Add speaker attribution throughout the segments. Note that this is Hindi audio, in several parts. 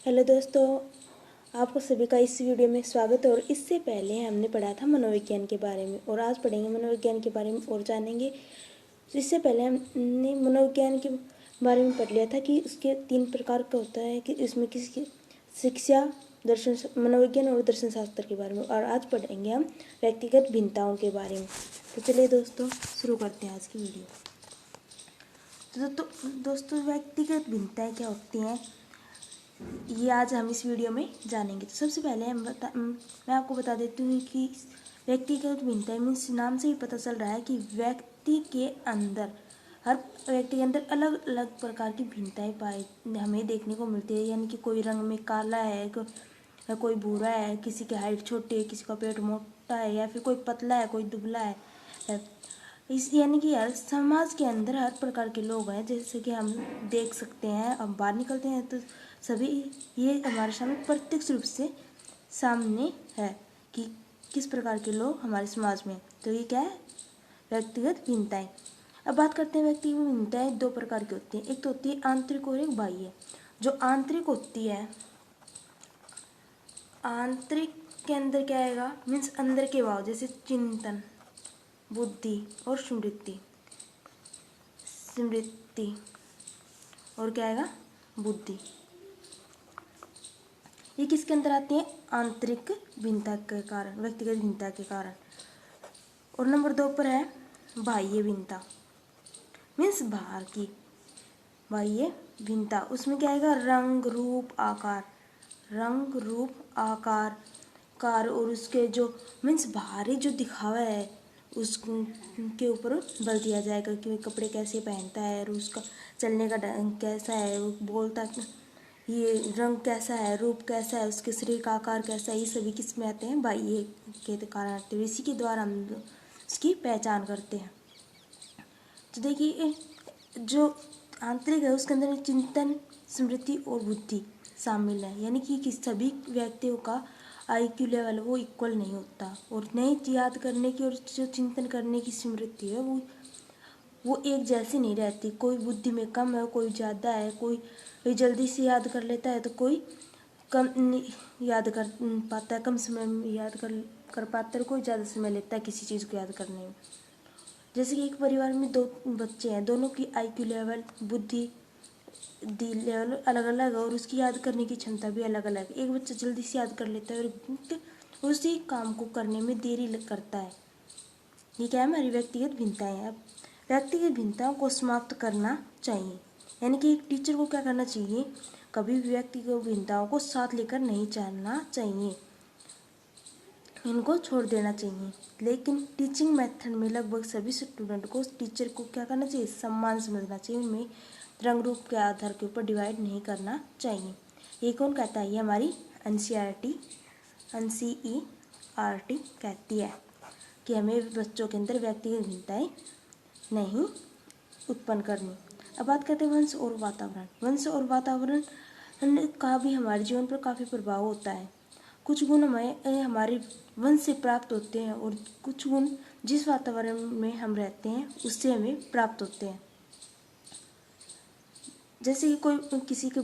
Speaker 1: हेलो दोस्तों, आपको सभी का इस वीडियो में स्वागत है। और इससे पहले हमने पढ़ा था मनोविज्ञान के बारे में और आज पढ़ेंगे मनोविज्ञान के बारे में और जानेंगे। इससे पहले हमने मनोविज्ञान के बारे में पढ़ लिया था कि उसके 3 प्रकार का होता है, कि इसमें किसी शिक्षा, दर्शन, मनोविज्ञान और दर्शन शास्त्र के बारे में। और आज पढ़ेंगे हम व्यक्तिगत भिन्नताओं के बारे में। तो चलिए दोस्तों शुरू करते हैं आज की वीडियो। तो दोस्तों व्यक्तिगत भिन्नताएँ क्या होती हैं, ये आज हम इस वीडियो में जानेंगे। तो सबसे पहले मैं आपको बता देती हूँ कि व्यक्तिगत भिन्नताएं मीन्स नाम से ही पता चल रहा है कि व्यक्ति के अंदर, हर व्यक्ति के अंदर अलग अलग प्रकार की भिन्नताएं हमें देखने को मिलती है। यानी कि कोई रंग में काला है, कोई भूरा है, किसी की हाइट छोटी है, किसी का पेट मोटा है, या फिर कोई पतला है, कोई दुबला है। इस यानी कि यार समाज के अंदर हर प्रकार के लोग हैं, जैसे कि हम देख सकते हैं। अब बाहर निकलते हैं तो सभी ये हमारे सामने प्रत्यक्ष रूप से सामने है कि किस प्रकार के लोग हमारे समाज में। तो ये क्या है, व्यक्तिगत भिन्नताएं। अब बात करते हैं व्यक्तिगत भिन्नताएं 2 प्रकार की होती हैं। एक तो होती है आंतरिक और एक बाह्य। जो आंतरिक होती है, आंतरिक के अंदर क्या आएगा, मीन्स अंदर के भाव, जैसे चिंतन, बुद्धि और स्मृति और क्या आएगा, बुद्धि। ये किसके अंदर आती है, आंतरिक भिन्नता के कारण, व्यक्तिगत भिन्नता के कारण। और नंबर 2 पर है बाह्य भिन्नता, मीन्स बाहर की बाह्य भिन्नता। उसमें क्या आएगा, रंग रूप आकार और उसके जो मीन्स बाहरी जो दिखावा है उसके ऊपर बल दिया जाएगा कि कपड़े कैसे पहनता है और उसका चलने का ढंग कैसा है, वो बोलता, ये रंग कैसा है, रूप कैसा है, उसके शरीर का आकार कैसा है। ये सभी किस में आते हैं, बाह्य के कारण आते हैं। इसी के द्वारा हम उसकी पहचान करते हैं। तो देखिए जो आंतरिक है उसके अंदर चिंतन, स्मृति और बुद्धि शामिल है। यानी कि सभी व्यक्तियों का IQ लेवल वो इक्वल नहीं होता, और नई याद करने की और जो चिंतन करने की स्मृति है वो एक जैसी नहीं रहती। कोई बुद्धि में कम है, कोई ज़्यादा है, कोई जल्दी से याद कर लेता है तो कोई कम याद कर पाता है, कम समय में याद कर पाता है, कोई ज़्यादा समय लेता है किसी चीज़ को याद करने में। जैसे कि एक परिवार में 2 बच्चे हैं, दोनों की IQ लेवल, बुद्धि लेवल अलग अलग है और उसकी याद करने की क्षमता भी अलग अलग है। एक बच्चा जल्दी से याद कर लेता है और उसी काम को करने में देरी करता है। ये क्या है, हमारी व्यक्तिगत भिन्नताएं हैं। अब व्यक्तिगत भिन्नताओं को समाप्त करना चाहिए। यानी कि एक टीचर को क्या करना चाहिए, कभी भी व्यक्तिगत भिन्नताओं को साथ लेकर नहीं चलना चाहिए, इनको छोड़ देना चाहिए। लेकिन टीचिंग मेथड में लगभग सभी स्टूडेंट को टीचर को क्या करना चाहिए, सम्मान समझना चाहिए। उनमें रंग रूप के आधार के ऊपर डिवाइड नहीं करना चाहिए। ये कौन कहता है, ये हमारी NCERT कहती है कि हमें बच्चों के अंदर व्यक्तिगत भिन्नताएं नहीं उत्पन्न करनी। अब बात करते हैं वंश और वातावरण। वंश और वातावरण का भी हमारे जीवन पर काफ़ी प्रभाव होता है। कुछ गुण हमें हमारे वंश से प्राप्त होते हैं और कुछ गुण जिस वातावरण में हम रहते हैं उससे हमें प्राप्त होते हैं। जैसे कि कोई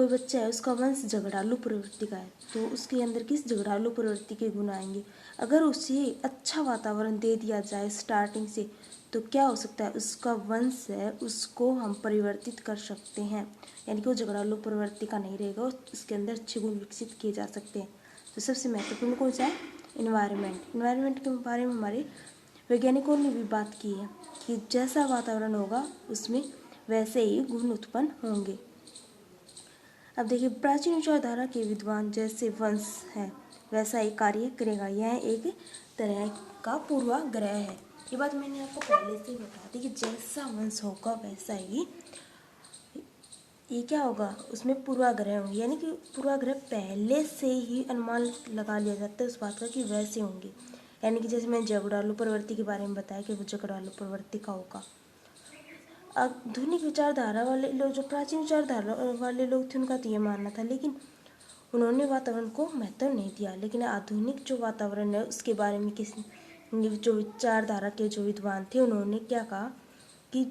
Speaker 1: बच्चा है, उसका वंश झगड़ालू प्रवृत्ति का है, तो उसके अंदर किस झगड़ालू प्रवृत्ति के गुण आएंगे। अगर उसे अच्छा वातावरण दे दिया जाए स्टार्टिंग से तो क्या हो सकता है, उसका वंश है उसको हम परिवर्तित कर सकते हैं। यानी कि वो झगड़ालू प्रवृत्ति का नहीं रहेगा, उसके अंदर अच्छे गुण विकसित किए जा सकते हैं। तो सबसे महत्वपूर्ण कौन सा है, इन्वायरमेंट के बारे में हमारे वैज्ञानिकों ने भी बात की है कि जैसा वातावरण होगा उसमें वैसे ही गुण उत्पन्न होंगे। अब देखिए, प्राचीन विचारधारा के विद्वान जैसे वंश है वैसा ही कार्य करेगा, यह एक तरह का पूर्वाग्रह है। ये बात मैंने आपको पहले से ही बता दी कि जैसा वंश होगा वैसा ही ये क्या होगा, उसमें पूर्वाग्रह होंगे। यानी कि पूर्वाग्रह पहले से ही अनुमान लगा लिया जाता है उस बात का कि वैसे होंगे। यानी कि जैसे मैंने झगड़ालू प्रवृत्ति के बारे में बताया कि वो झगड़ालू प्रवृत्ति का होगा। आधुनिक विचारधारा वाले लोग, जो प्राचीन विचारधारा वाले लोग थे, उनका तो ये मानना था, लेकिन उन्होंने वातावरण को महत्व नहीं दिया। लेकिन आधुनिक जो वातावरण है उसके बारे में जो विचारधारा के जो विद्वान थे उन्होंने क्या कहा कि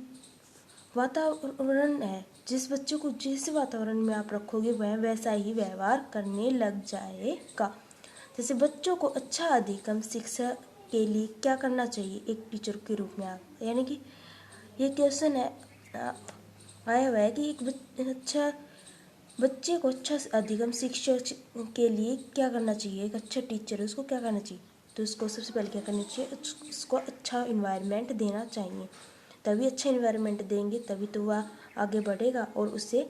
Speaker 1: वातावरण है जिस बच्चे को जिस वातावरण में आप रखोगे वह वैसा ही व्यवहार करने लग जाएगा। जैसे बच्चों को अच्छा अधिगम शिक्षा के लिए क्या करना चाहिए एक टीचर के रूप में आप, यानी कि ये क्वेश्चन है आया हुआ है कि एक बच्चे को अच्छा अधिगम शिक्षा के लिए क्या करना चाहिए, एक अच्छा टीचर है उसको क्या करना चाहिए। तो उसको सबसे पहले क्या करना चाहिए, उसको अच्छा इन्वायरमेंट देना चाहिए। तभी अच्छा इन्वायरमेंट देंगे तभी तो वह आगे बढ़ेगा और उसे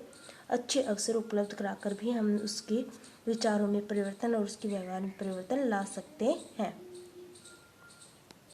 Speaker 1: अच्छे अवसर उपलब्ध कराकर भी हम उसके विचारों में परिवर्तन और उसके व्यवहार में परिवर्तन ला सकते हैं।